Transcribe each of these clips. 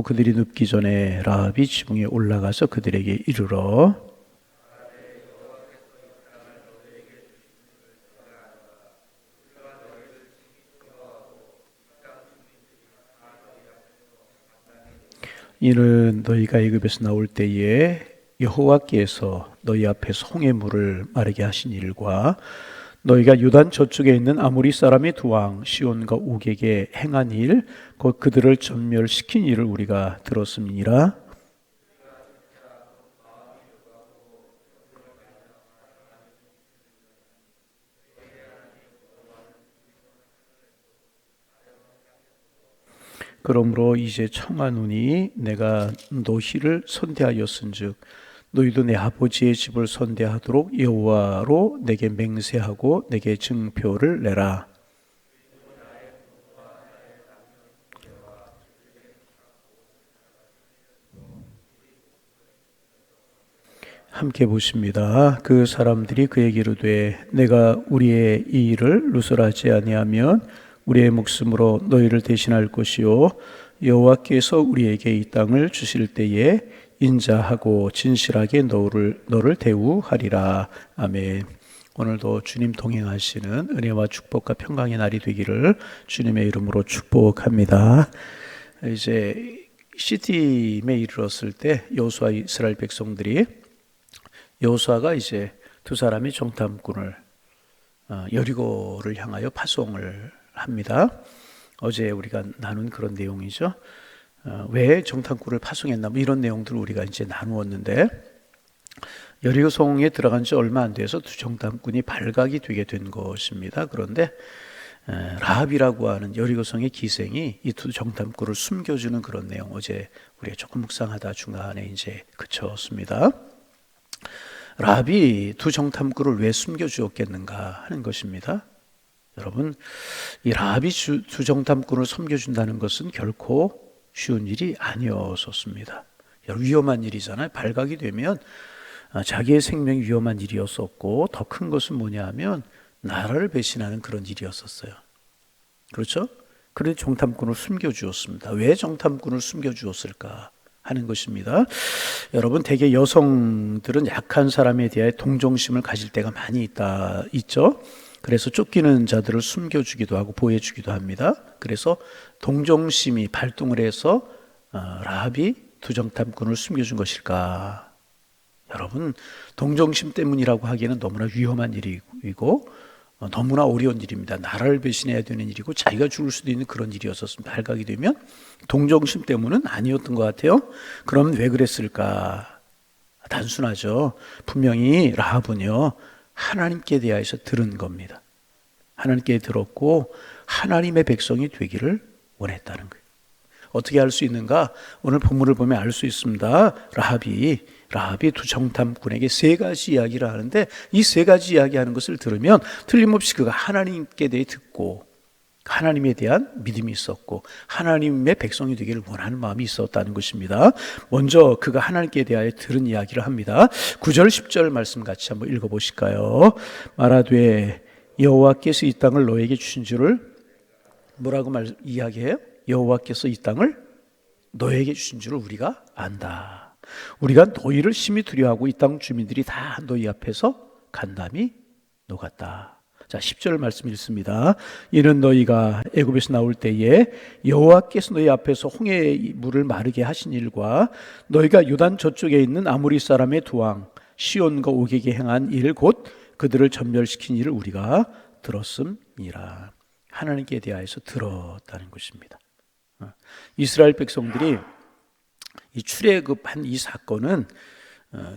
또 그들이 눕기 전에 라합이 지붕에 올라가서 그들에게 이르러 이는 너희가 애굽에서 나올 때에 여호와께서 너희 앞에서 홍해 물을 마르게 하신 일과 너희가 요단 저쪽에 있는 아모리 사람의 두 왕 시온과 옥에게 행한 일 곧 그들을 전멸시킨 일을 우리가 들었음이니라. 그러므로 이제 청하노니 내가 너희를 선대하였은즉 너희도 내 아버지의 집을 선대하도록 여호와로 내게 맹세하고 내게 증표를 내라. 함께 보십니다. 그 사람들이 그에게 이르되 내가 우리의 이 일을 누설하지 아니하면 우리의 목숨으로 너희를 대신할 것이요 여호와께서 우리에게 이 땅을 주실 때에 인자하고 진실하게 너를 대우하리라. 아멘. 오늘도 주님 동행하시는 은혜와 축복과 평강의 날이 되기를 주님의 이름으로 축복합니다. 이제 시딤에 이르렀을 때 여호수아 이스라엘 백성들이 여호수아가 이제 두 사람이 정탐꾼을 여리고를 향하여 파송을 합니다. 어제 우리가 나눈 그런 내용이죠. 왜 정탐꾼을 파송했나 뭐 이런 내용들을 우리가 이제 나누었는데 여리고 성에 들어간 지 얼마 안 돼서 두 정탐꾼이 발각이 되게 된 것입니다. 그런데 라합이라고 하는 여리고 성의 기생이 이 두 정탐꾼을 숨겨주는 그런 내용 어제 우리가 조금 묵상하다 중간에 이제 그쳤습니다. 라합이 두 정탐꾼을 왜 숨겨주었겠는가 하는 것입니다. 여러분, 이 라합이 두 정탐꾼을 섬겨준다는 것은 결코 쉬운 일이 아니었었습니다. 위험한 일이잖아요. 발각이 되면 자기의 생명이 위험한 일이었었고 더 큰 것은 뭐냐 하면 나라를 배신하는 그런 일이었었어요. 그렇죠? 그런데 정탐꾼을 숨겨주었습니다. 왜 정탐꾼을 숨겨주었을까 하는 것입니다. 여러분, 대개 여성들은 약한 사람에 대해 동정심을 가질 때가 많이 있죠. 그래서 쫓기는 자들을 숨겨주기도 하고 보호해주기도 합니다. 그래서 동정심이 발동을 해서 라합이 두 정탐꾼을 숨겨준 것일까? 여러분, 동정심 때문이라고 하기에는 너무나 위험한 일이고 너무나 어려운 일입니다. 나라를 배신해야 되는 일이고 자기가 죽을 수도 있는 그런 일이었었습니다. 발각이 되면 동정심 때문은 아니었던 것 같아요. 그럼 왜 그랬을까? 단순하죠. 분명히 라합은요 하나님께 대하여서 들은 겁니다. 하나님께 들었고 하나님의 백성이 되기를 원했다는 거예요. 어떻게 알 수 있는가? 오늘 본문을 보면 알 수 있습니다. 라합이 두 정탐꾼에게 세 가지 이야기를 하는데 이 세 가지 이야기하는 것을 들으면 틀림없이 그가 하나님께 대해 듣고 하나님에 대한 믿음이 있었고 하나님의 백성이 되기를 원하는 마음이 있었다는 것입니다. 먼저 그가 하나님께 대하여 들은 이야기를 합니다. 9절 10절 말씀 같이 한번 읽어보실까요? 말하되 여호와께서 이 땅을 너에게 주신 줄을 뭐라고 이야기해요? 여호와께서 이 땅을 너에게 주신 줄을 우리가 안다. 우리가 너희를 심히 두려워하고 이 땅 주민들이 다 너희 앞에서 간담이 녹았다. 자, 10절 말씀 읽습니다. 이는 너희가 애굽에서 나올 때에 여호와께서 너희 앞에서 홍해의 물을 마르게 하신 일과 너희가 요단 저쪽에 있는 아모리 사람의 두 왕 시온과 옥에게 행한 일 곧 그들을 전멸시킨 일을 우리가 들었음이라. 하나님께 대하여서 들었다는 것입니다. 이스라엘 백성들이 이 출애굽한 이 사건은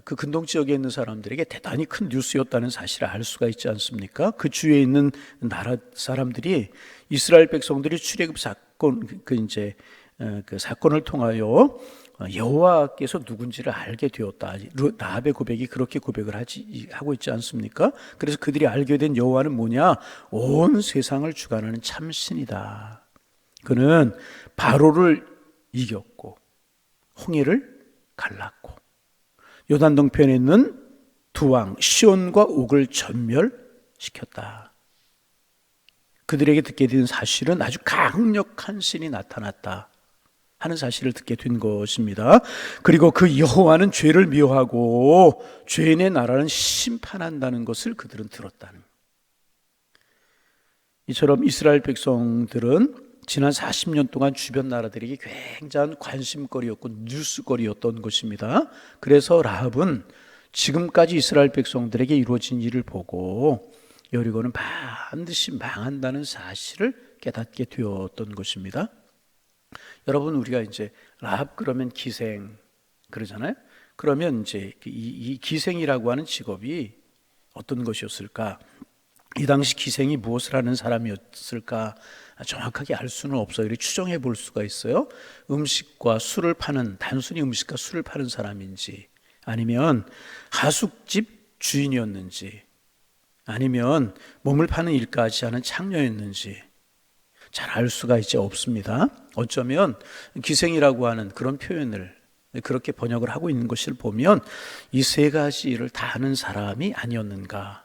그 근동 지역에 있는 사람들에게 대단히 큰 뉴스였다는 사실을 알 수가 있지 않습니까? 그 주위에 있는 나라 사람들이 이스라엘 백성들이 출애굽 사건 그 사건을 통하여 여호와께서 누군지를 알게 되었다. 라합의 고백이 그렇게 고백을 하고 있지 않습니까? 그래서 그들이 알게 된 여호와는 뭐냐? 온 세상을 주관하는 참신이다. 그는 바로를 이겼고 홍해를 갈랐고 요단 동편에 있는 두 왕 시온과 옥을 전멸시켰다. 그들에게 듣게 된 사실은 아주 강력한 신이 나타났다 하는 사실을 듣게 된 것입니다. 그리고 그 여호와는 죄를 미워하고 죄인의 나라는 심판한다는 것을 그들은 들었다는. 이처럼 이스라엘 백성들은 지난 40년 동안 주변 나라들에게 굉장한 관심거리였고 뉴스거리였던 것입니다. 그래서 라합은 지금까지 이스라엘 백성들에게 이루어진 일을 보고 여리고는 반드시 망한다는 사실을 깨닫게 되었던 것입니다. 여러분, 우리가 이제 라합 그러면 기생 그러잖아요. 그러면 이제 이 기생이라고 하는 직업이 어떤 것이었을까? 이 당시 기생이 무엇을 하는 사람이었을까? 정확하게 알 수는 없어요. 이렇게 추정해 볼 수가 있어요. 음식과 술을 파는, 단순히 음식과 술을 파는 사람인지, 아니면 하숙집 주인이었는지, 아니면 몸을 파는 일까지 하는 창녀였는지 잘 알 수가 이제 없습니다. 어쩌면 기생이라고 하는 그런 표현을 그렇게 번역을 하고 있는 것을 보면 이 세 가지 일을 다 하는 사람이 아니었는가,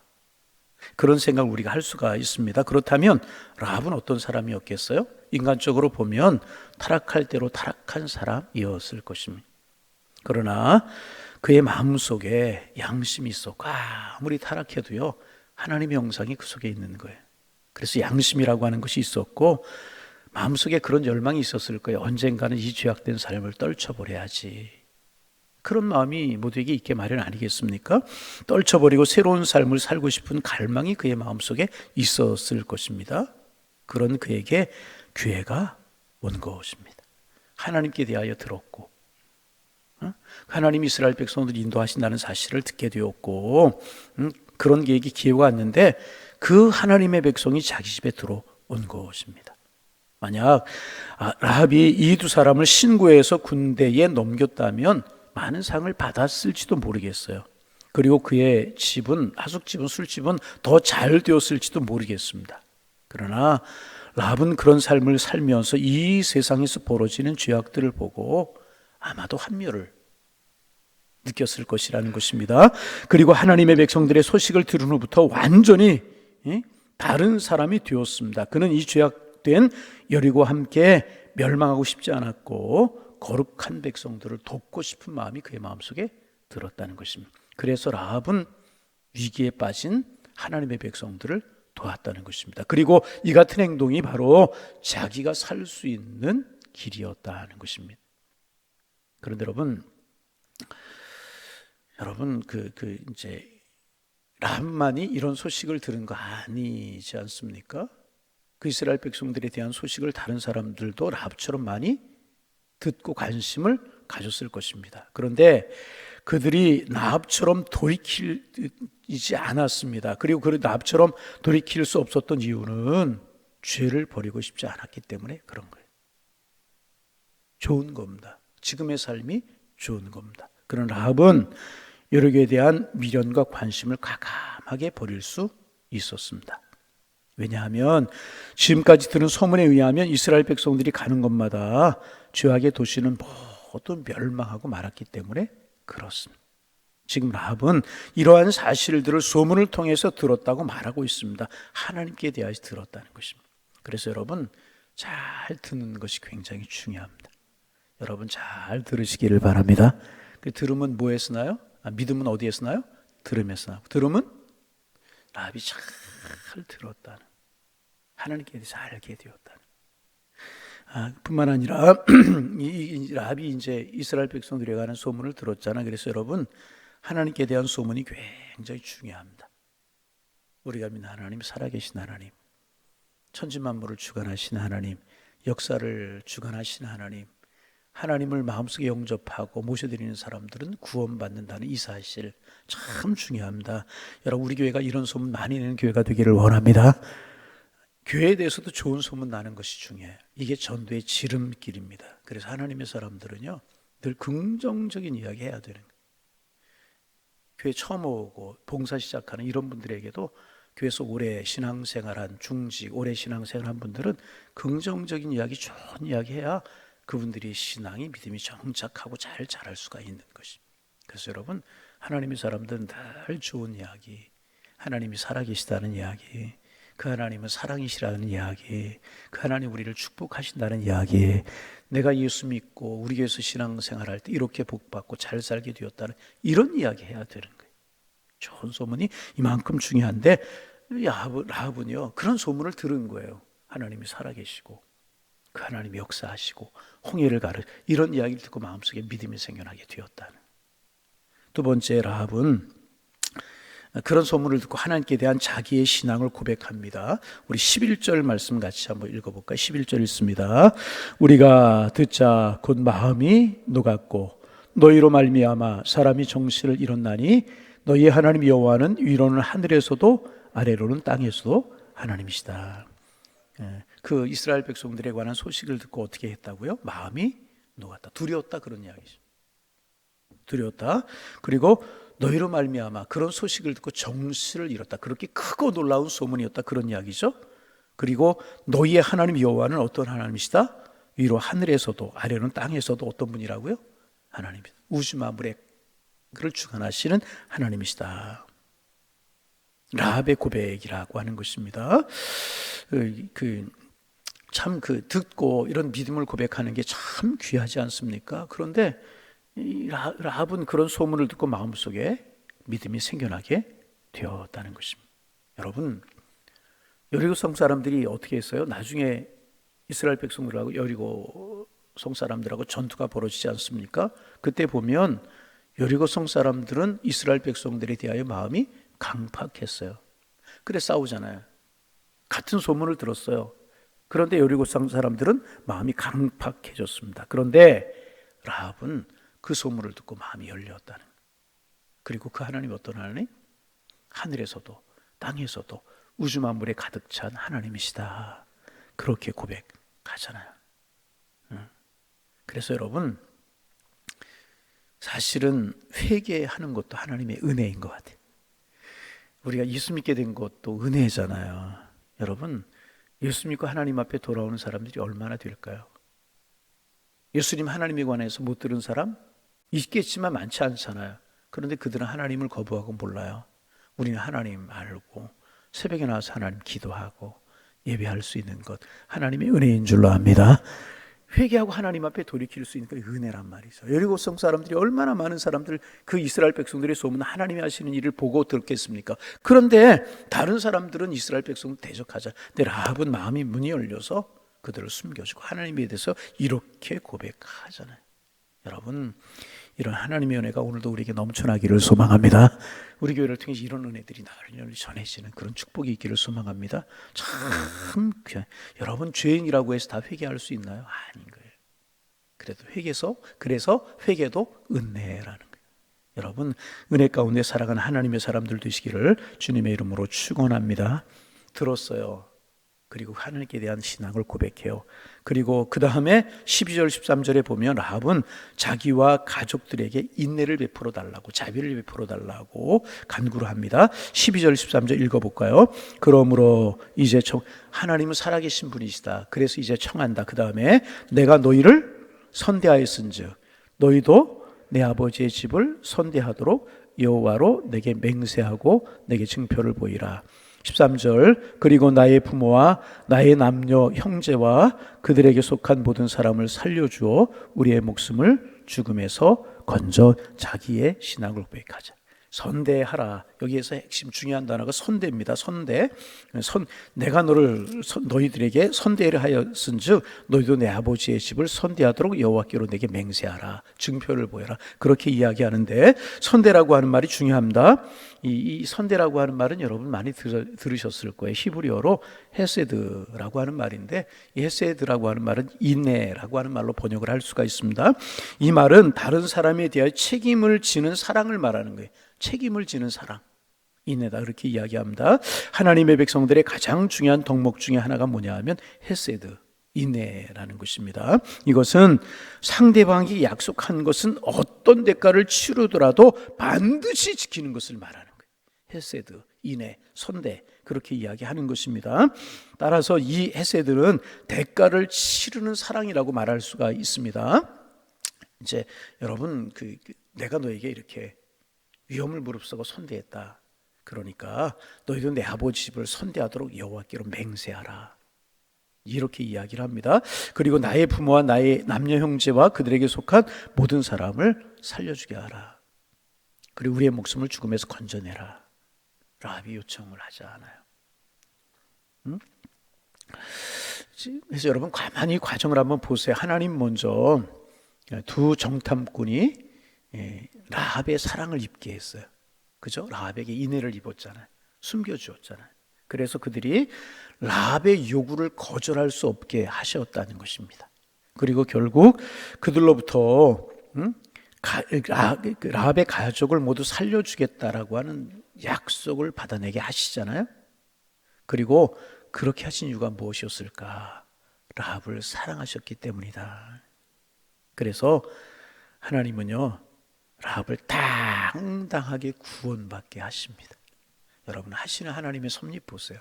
그런 생각을 우리가 할 수가 있습니다. 그렇다면 라합은 어떤 사람이었겠어요? 인간적으로 보면 타락할 대로 타락한 사람이었을 것입니다. 그러나 그의 마음속에 양심이 있었고 아무리 타락해도요 하나님의 영상이 그 속에 있는 거예요. 그래서 양심이라고 하는 것이 있었고 마음속에 그런 열망이 있었을 거예요. 언젠가는 이 죄악된 삶을 떨쳐버려야지. 그런 마음이 모두에게 있게 마련 아니겠습니까? 떨쳐버리고 새로운 삶을 살고 싶은 갈망이 그의 마음속에 있었을 것입니다. 그런 그에게 기회가 온 것입니다. 하나님께 대하여 들었고 하나님이 이스라엘 백성들을 인도하신다는 사실을 듣게 되었고 그런 계획이 기회가 왔는데 그 하나님의 백성이 자기 집에 들어온 것입니다. 만약 라합이 이 두 사람을 신고해서 군대에 넘겼다면 많은 상을 받았을지도 모르겠어요. 그리고 그의 집은, 하숙집은, 술집은 더 잘 되었을지도 모르겠습니다. 그러나 라합은 그런 삶을 살면서 이 세상에서 벌어지는 죄악들을 보고 아마도 한멸을 느꼈을 것이라는 것입니다. 그리고 하나님의 백성들의 소식을 들은 후부터 완전히 다른 사람이 되었습니다. 그는 이 죄악된 여리고와 함께 멸망하고 싶지 않았고 거룩한 백성들을 돕고 싶은 마음이 그의 마음속에 들었다는 것입니다. 그래서 라합은 위기에 빠진 하나님의 백성들을 도왔다는 것입니다. 그리고 이 같은 행동이 바로 자기가 살 수 있는 길이었다는 것입니다. 그런데 여러분 이제 라합만이 이런 소식을 들은 거 아니지 않습니까? 그 이스라엘 백성들에 대한 소식을 다른 사람들도 라합처럼 많이 듣고 관심을 가졌을 것입니다. 그런데 그들이 라합처럼 돌이키지 않았습니다. 그리고 그 라합처럼 돌이킬 수 없었던 이유는 죄를 버리고 싶지 않았기 때문에 그런 거예요. 좋은 겁니다. 지금의 삶이 좋은 겁니다. 그런 라합은 여리고에 대한 미련과 관심을 과감하게 버릴 수 있었습니다. 왜냐하면 지금까지 들은 소문에 의하면 이스라엘 백성들이 가는 곳마다 죄악의 도시는 모두 멸망하고 말았기 때문에 그렇습니다. 지금 라합은 이러한 사실들을 소문을 통해서 들었다고 말하고 있습니다. 하나님께 대하여 들었다는 것입니다. 그래서 여러분 잘 듣는 것이 굉장히 중요합니다. 여러분 잘 들으시기를 바랍니다. 그 들음은 뭐에 쓰나요? 믿음은 어디에 쓰나요? 들음에 쓰나요? 들음은 라합이 잘 들었다는, 하나님께 대해서 알게 되었다는. 뿐만 아니라 이 라합이 이제 이스라엘 백성들에 관한 소문을 들었잖아. 그래서 여러분 하나님께 대한 소문이 굉장히 중요합니다. 우리가 믿는 하나님, 살아계신 하나님, 천지만물을 주관하신 하나님, 역사를 주관하신 하나님, 하나님을 마음속에 영접하고 모셔드리는 사람들은 구원받는다는 이 사실 참 중요합니다. 여러분 우리 교회가 이런 소문 많이 내는 교회가 되기를 원합니다. 교회에 대해서도 좋은 소문 나는 것이 중요해요. 이게 전도의 지름길입니다. 그래서 하나님의 사람들은요 늘 긍정적인 이야기 해야 되는 거예요. 교회 처음 오고 봉사 시작하는 이런 분들에게도 교회에서 오래 신앙생활한 중직, 오래 신앙생활한 분들은 긍정적인 이야기, 좋은 이야기 해야 그분들이 신앙이, 믿음이 정착하고 잘 자랄 수가 있는 것입니다. 그래서 여러분 하나님의 사람들은 늘 좋은 이야기, 하나님이 살아계시다는 이야기, 그 하나님은 사랑이시라는 이야기, 그 하나님 우리를 축복하신다는 이야기, 내가 예수 믿고 우리 교회에서 신앙생활할 때 이렇게 복받고 잘 살게 되었다는 이런 이야기 해야 되는 거예요. 좋은 소문이 이만큼 중요한데 라합은요 그런 소문을 들은 거예요. 하나님이 살아계시고 그 하나님이 역사하시고 홍해를 가르 이런 이야기를 듣고 마음속에 믿음이 생겨나게 되었다는. 두 번째, 라합은 그런 소문을 듣고 하나님께 대한 자기의 신앙을 고백합니다. 우리 11절 말씀 같이 한번 읽어볼까요? 11절 읽습니다. 우리가 듣자 곧 마음이 녹았고 너희로 말미암아 사람이 정신을 잃었나니 너희의 하나님 여호와는 위로는 하늘에서도 아래로는 땅에서도 하나님이시다. 그 이스라엘 백성들에 관한 소식을 듣고 어떻게 했다고요? 마음이 녹았다. 두려웠다, 그런 이야기죠. 두려웠다. 그리고 너희로 말미암아 그런 소식을 듣고 정신을 잃었다. 그렇게 크고 놀라운 소문이었다, 그런 이야기죠. 그리고 너희의 하나님 여호와는 어떤 하나님이시다? 위로 하늘에서도 아래로는 땅에서도 어떤 분이라고요? 하나님이다. 우주 만물의 그를 주관하시는 하나님이시다. 라합의 고백이라고 하는 것입니다. 참 듣고 이런 믿음을 고백하는 게 참 귀하지 않습니까? 그런데 라합은 그런 소문을 듣고 마음속에 믿음이 생겨나게 되었다는 것입니다. 여러분, 여리고성 사람들이 어떻게 했어요? 나중에 이스라엘 백성들하고 여리고성 사람들하고 전투가 벌어지지 않습니까? 그때 보면 여리고성 사람들은 이스라엘 백성들에 대하여 마음이 강팍했어요. 그래 싸우잖아요. 같은 소문을 들었어요. 그런데 여리고성 사람들은 마음이 강팍해졌습니다. 그런데 라합은 그 소문을 듣고 마음이 열렸다는. 그리고 그 하나님이 어떤 하나님? 하늘에서도 땅에서도 우주 만물에 가득 찬 하나님이시다. 그렇게 고백하잖아요. 그래서 여러분, 사실은 회개하는 것도 하나님의 은혜인 것 같아요. 우리가 예수 믿게 된 것도 은혜잖아요. 여러분, 예수 믿고 하나님 앞에 돌아오는 사람들이 얼마나 될까요? 예수님 하나님에 관해서 못 들은 사람 있겠지만 많지 않잖아요. 그런데 그들은 하나님을 거부하고 몰라요. 우리는 하나님 알고 새벽에 나와서 하나님 기도하고 예배할 수 있는 것, 하나님의 은혜인 줄로 압니다. 회개하고 하나님 앞에 돌이킬 수 있는 게 은혜란 말이죠. 여리고성 사람들이 얼마나 많은 사람들, 그 이스라엘 백성들의 소문, 하나님이 하시는 일을 보고 들었겠습니까? 그런데 다른 사람들은 이스라엘 백성을 대적하자. 근데 라합은 마음이 문이 열려서 그들을 숨겨주고 하나님에 대해서 이렇게 고백하잖아요. 여러분, 이런 하나님의 은혜가 오늘도 우리에게 넘쳐나기를 소망합니다. 우리 교회를 통해서 이런 은혜들이 널리 전해지는 그런 축복이 있기를 소망합니다. 참 귀한. 여러분, 죄인이라고 해서 다 회개할 수 있나요? 아닌 거예요. 그래서 회개도 은혜라는 거예요. 여러분, 은혜 가운데 살아가는 하나님의 사람들 되시기를 주님의 이름으로 축원합니다. 들었어요. 그리고 하나님께 대한 신앙을 고백해요. 그리고 그 다음에 12절 13절에 보면 라합은 자기와 가족들에게 인내를 베풀어 달라고, 자비를 베풀어 달라고 간구를 합니다. 12절 13절 읽어볼까요? 그러므로 이제 하나님은 살아계신 분이시다. 그래서 이제 청한다. 그 다음에 내가 너희를 선대하였은즉 너희도 내 아버지의 집을 선대하도록 여호와로 내게 맹세하고 내게 증표를 보이라. 13절 그리고 나의 부모와 나의 남녀 형제와 그들에게 속한 모든 사람을 살려주어 우리의 목숨을 죽음에서 건져 자기의 신앙을 고백하자. 선대하라. 여기에서 핵심 중요한 단어가 선대입니다. 선대. 내가 너희들에게 선대를 하였은즉 너희도 내 아버지의 집을 선대하도록 여호와께로 내게 맹세하라. 증표를 보여라. 그렇게 이야기하는데 선대라고 하는 말이 중요합니다. 이 선대라고 하는 말은 여러분 많이 들으셨을 거예요. 히브리어로 헤세드라고 하는 말인데 이 헤세드라고 하는 말은 인내라고 하는 말로 번역을 할 수가 있습니다. 이 말은 다른 사람에 대하여 책임을 지는 사랑을 말하는 거예요. 책임을 지는 사랑, 인내다, 그렇게 이야기합니다. 하나님의 백성들의 가장 중요한 덕목 중에 하나가 뭐냐 하면 헤세드, 인내라는 것입니다. 이것은 상대방이 약속한 것은 어떤 대가를 치르더라도 반드시 지키는 것을 말하는 거예요. 헤세드, 인내, 선대, 그렇게 이야기하는 것입니다. 따라서 이 헤세드는 대가를 치르는 사랑이라고 말할 수가 있습니다. 이제 여러분, 내가 너에게 이렇게 위험을 무릅쓰고 선대했다. 그러니까 너희도 내 아버지 집을 선대하도록 여호와께로 맹세하라. 이렇게 이야기를 합니다. 그리고 나의 부모와 나의 남녀 형제와 그들에게 속한 모든 사람을 살려주게 하라. 그리고 우리의 목숨을 죽음에서 건져내라. 라합이 요청을 하지 않아요. 응? 그래서 여러분 가만히 과정을 한번 보세요. 하나님 먼저 두 정탐꾼이 라합의 사랑을 입게 했어요. 그죠? 라합에게 인애를 입었잖아요. 숨겨주었잖아요. 그래서 그들이 라합의 요구를 거절할 수 없게 하셨다는 것입니다. 그리고 결국 그들로부터 라합의 가족을 모두 살려주겠다라고 하는 약속을 받아내게 하시잖아요. 그리고 그렇게 하신 이유가 무엇이었을까? 라합을 사랑하셨기 때문이다. 그래서 하나님은요, 라합을 당당하게 구원받게 하십니다. 여러분 하시는 하나님의 섭리 보세요.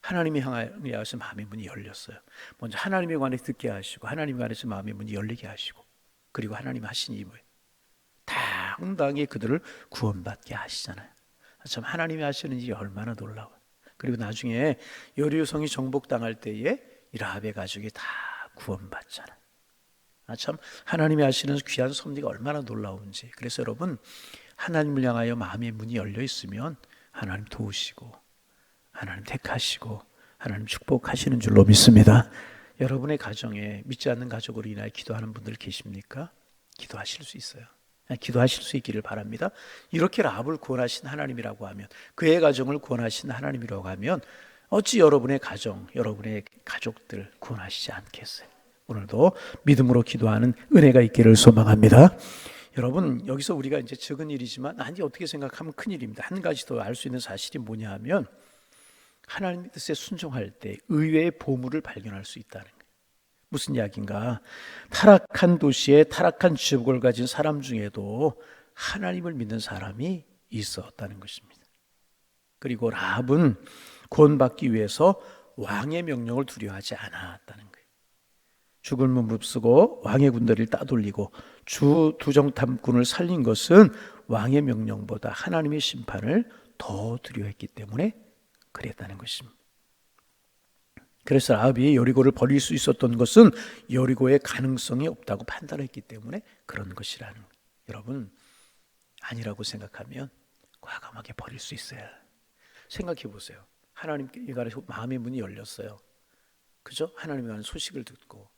하나님이 향하여서 마음의 문이 열렸어요. 먼저 하나님에 관해 듣게 하시고 하나님에 관해서 마음의 문이 열리게 하시고 그리고 하나님 하신 이 뭐예요? 당당히 그들을 구원받게 하시잖아요. 참 하나님이 하시는 일이 얼마나 놀라워요. 그리고 나중에 여리고성이 정복당할 때에 이 라합의 가족이 다 구원받잖아요. 참 하나님이 하시는 귀한 섭리가 얼마나 놀라운지. 그래서 여러분 하나님을 향하여 마음의 문이 열려 있으면 하나님 도우시고 하나님 택하시고 하나님 축복하시는 줄로 믿습니다. 여러분의 가정에 믿지 않는 가족으로 인하여 기도하는 분들 계십니까? 기도하실 수 있어요. 기도하실 수 있기를 바랍니다. 이렇게 라합을 구원하신 하나님이라고 하면, 그의 가정을 구원하신 하나님이라고 하면 어찌 여러분의 가정, 여러분의 가족들 구원하시지 않겠어요? 오늘도 믿음으로 기도하는 은혜가 있기를 소망합니다. 여러분 여기서 우리가 이제 적은 일이지만 아니 어떻게 생각하면 큰 일입니다. 한 가지 더 알 수 있는 사실이 뭐냐 하면 하나님의 뜻에 순종할 때 의외의 보물을 발견할 수 있다는 거예요. 무슨 이야기인가? 타락한 도시에 타락한 지역을 가진 사람 중에도 하나님을 믿는 사람이 있었다는 것입니다. 그리고 라합은 구원받기 위해서 왕의 명령을 두려워하지 않았다는 거예요. 죽음을 무릅쓰고 왕의 군대를 따돌리고 주 두정탐꾼을 살린 것은 왕의 명령보다 하나님의 심판을 더 두려워했기 때문에 그랬다는 것입니다. 그래서 라합이 여리고를 버릴 수 있었던 것은 여리고의 가능성이 없다고 판단했기 때문에 그런 것이라는 거예요. 여러분 아니라고 생각하면 과감하게 버릴 수 있어요. 생각해 보세요. 하나님께 마음의 문이 열렸어요. 그죠? 하나님에 관한 소식을 듣고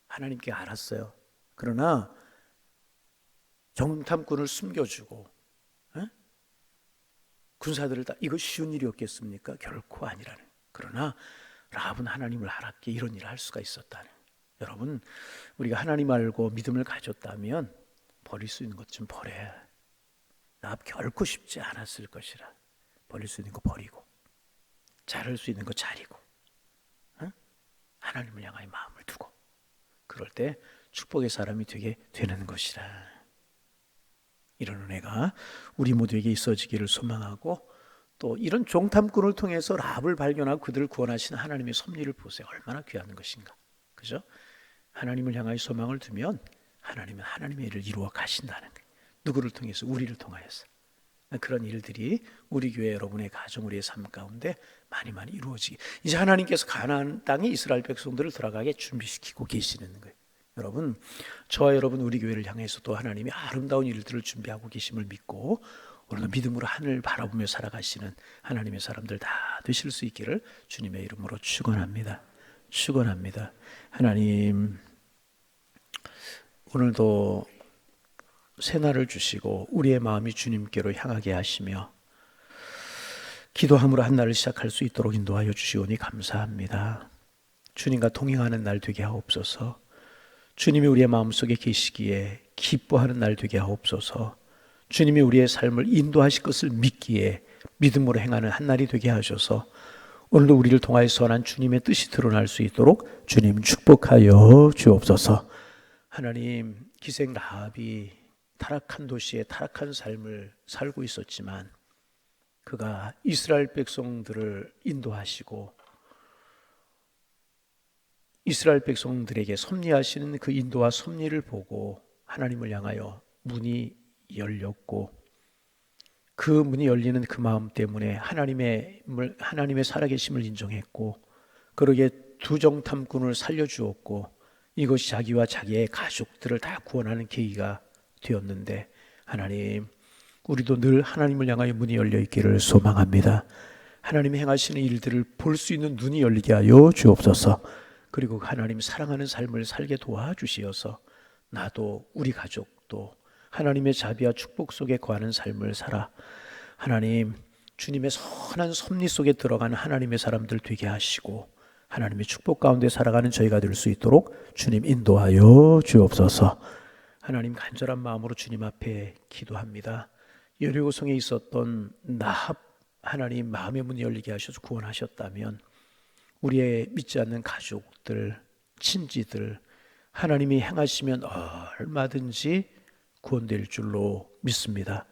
하나님께 알았어요. 그러나 정탐꾼을 숨겨주고 군사들을 다 이거 쉬운 일이었겠습니까? 결코 아니라는. 그러나 라합은 하나님을 알았기에 이런 일을 할 수가 있었다는. 여러분 우리가 하나님 알고 믿음을 가졌다면 버릴 수 있는 것 좀 버려야. 라합 결코 쉽지 않았을 것이라. 버릴 수 있는 거 버리고 잘할 수 있는 거 잘이고 하나님을 향하여 마음을 두고 그럴 때 축복의 사람이 되게 되는 것이라. 이런 은혜가 우리 모두에게 있어지기를 소망하고 또 이런 종탐꾼을 통해서 라합을 발견하고 그들을 구원하시는 하나님의 섭리를 보세요. 얼마나 귀한 것인가. 그죠? 하나님을 향하여 소망을 두면 하나님은 하나님의 일을 이루어 가신다는 거예요. 누구를 통해서? 우리를 통하여서. 그런 일들이 우리 교회 여러분의 가정, 우리의 삶 가운데 많이 이루어지기. 이제 하나님께서 가나안 땅에 이스라엘 백성들을 들어가게 준비시키고 계시는 거예요. 여러분, 저와 여러분 우리 교회를 향해서도 하나님이 아름다운 일들을 준비하고 계심을 믿고 오늘도 믿음으로 하늘을 바라보며 살아가시는 하나님의 사람들 다 되실 수 있기를 주님의 이름으로 축원합니다. 축원합니다. 하나님, 오늘도 새날을 주시고 우리의 마음이 주님께로 향하게 하시며 기도함으로 한 날을 시작할 수 있도록 인도하여 주시오니 감사합니다. 주님과 동행하는 날 되게 하옵소서. 주님이 우리의 마음속에 계시기에 기뻐하는 날 되게 하옵소서. 주님이 우리의 삶을 인도하실 것을 믿기에 믿음으로 행하는 한 날이 되게 하셔서 오늘도 우리를 통하여 선한 주님의 뜻이 드러날 수 있도록 주님 축복하여 주옵소서. 하나님, 기생 라합이 타락한 도시에 타락한 삶을 살고 있었지만 그가 이스라엘 백성들을 인도하시고 이스라엘 백성들에게 섭리하시는 그 인도와 섭리를 보고 하나님을 향하여 문이 열렸고 그 문이 열리는 그 마음 때문에 하나님의 살아계심을 인정했고, 그러게 두정탐꾼을 살려주었고, 이것이 자기와 자기의 가족들을 다 구원하는 계기가 되었는데, 하나님, 우리도 늘 하나님을 향하여 문이 열려 있기를 소망합니다. 하나님 행하시는 일들을 볼 수 있는 눈이 열리게 하여 주옵소서. 그리고 하나님 사랑하는 삶을 살게 도와주시어서 나도 우리 가족도 하나님의 자비와 축복 속에 거하는 삶을 살아 하나님 주님의 선한 섭리 속에 들어가는 하나님의 사람들 되게 하시고 하나님의 축복 가운데 살아가는 저희가 될 수 있도록 주님 인도하여 주옵소서. 하나님 간절한 마음으로 주님 앞에 기도합니다. 여리고성에 있었던 나합, 하나님 마음의 문이 열리게 하셔서 구원하셨다면 우리의 믿지 않는 가족들, 친지들 하나님이 행하시면 얼마든지 구원될 줄로 믿습니다.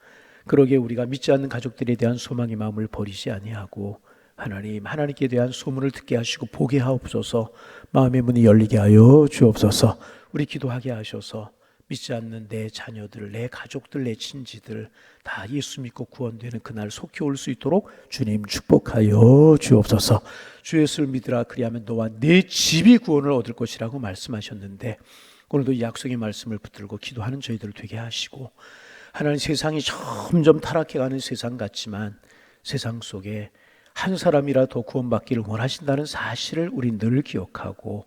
그러기에 우리가 믿지 않는 가족들에 대한 소망의 마음을 버리지 아니하고 하나님께 대한 소문을 듣게 하시고 보게 하옵소서. 마음의 문이 열리게 하여 주옵소서. 우리 기도하게 하셔서 믿지 않는 내 자녀들, 내 가족들, 내 친지들 다 예수 믿고 구원되는 그날 속히 올 수 있도록 주님 축복하여 주옵소서. 주 예수를 믿으라 그리하면 너와 내 집이 구원을 얻을 것이라고 말씀하셨는데 오늘도 이 약속의 말씀을 붙들고 기도하는 저희들 되게 하시고 하나님 세상이 점점 타락해가는 세상 같지만 세상 속에 한 사람이라도 구원받기를 원하신다는 사실을 우리 늘 기억하고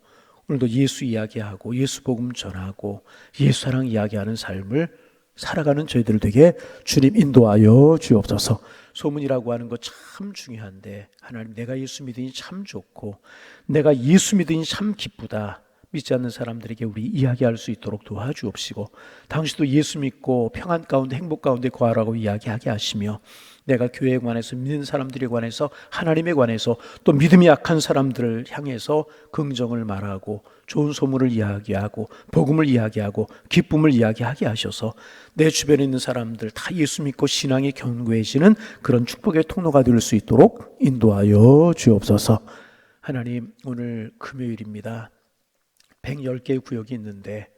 오늘도 예수 이야기하고 예수 복음 전하고 예수 사랑 이야기하는 삶을 살아가는 저희들 되게 주님 인도하여 주옵소서. 소문이라고 하는 거 참 중요한데 하나님 내가 예수 믿으니 참 좋고 내가 예수 믿으니 참 기쁘다. 믿지 않는 사람들에게 우리 이야기할 수 있도록 도와주옵시고 당신도 예수 믿고 평안 가운데 행복 가운데 거하라고 이야기하게 하시며 내가 교회에 관해서 믿는 사람들에 관해서 하나님에 관해서 또 믿음이 약한 사람들을 향해서 긍정을 말하고 좋은 소문을 이야기하고 복음을 이야기하고 기쁨을 이야기하게 하셔서 내 주변에 있는 사람들 다 예수 믿고 신앙이 견고해지는 그런 축복의 통로가 될 수 있도록 인도하여 주옵소서. 하나님 오늘 금요일입니다. 110개의 구역이 있는데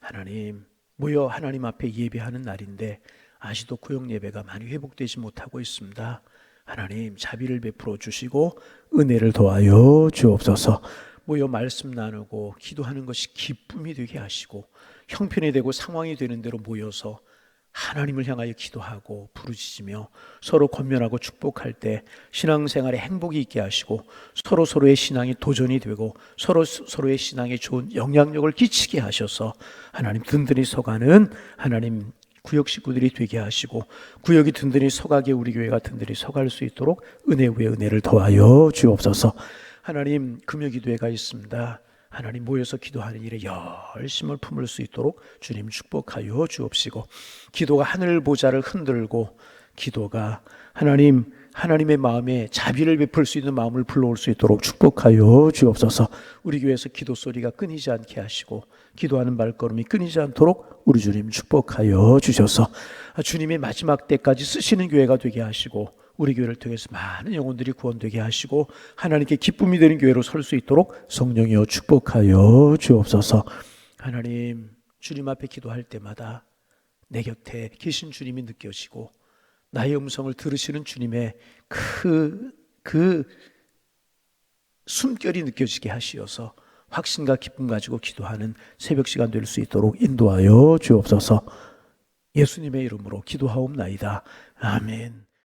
하나님 모여 하나님 앞에 예배하는 날인데 아직도 구역 예배가 많이 회복되지 못하고 있습니다. 하나님 자비를 베풀어 주시고 은혜를 더하여 주옵소서. 모여 말씀 나누고 기도하는 것이 기쁨이 되게 하시고 형편이 되고 상황이 되는 대로 모여서 하나님을 향하여 기도하고 부르짖으며 서로 권면하고 축복할 때 신앙생활에 행복이 있게 하시고 서로의 신앙이 도전이 되고 서로의 신앙에 좋은 영향력을 끼치게 하셔서 하나님 든든히 서가는 하나님 구역 식구들이 되게 하시고 구역이 든든히 서가게 우리 교회가 든든히 서갈 수 있도록 은혜 위에 은혜를 더하여 주옵소서. 하나님 금요기도회가 있습니다. 하나님 모여서 기도하는 일에 열심을 품을 수 있도록 주님 축복하여 주옵시고 기도가 하늘 보좌를 흔들고 기도가 하나님의 마음에 자비를 베풀 수 있는 마음을 불러올 수 있도록 축복하여 주옵소서. 우리 교회에서 기도 소리가 끊이지 않게 하시고 기도하는 발걸음이 끊이지 않도록 우리 주님 축복하여 주셔서 주님의 마지막 때까지 쓰시는 교회가 되게 하시고 우리 교회를 통해서 많은 영혼들이 구원되게 하시고 하나님께 기쁨이 되는 교회로 설 수 있도록 성령이여 축복하여 주옵소서. 하나님 주님 앞에 기도할 때마다 내 곁에 계신 주님이 느껴지고 나의 음성을 들으시는 주님의 그 숨결이 느껴지게 하시어서 확신과 기쁨 가지고 기도하는 새벽 시간 될 수 있도록 인도하여 주옵소서. 예수님의 이름으로 기도하옵나이다. 아멘.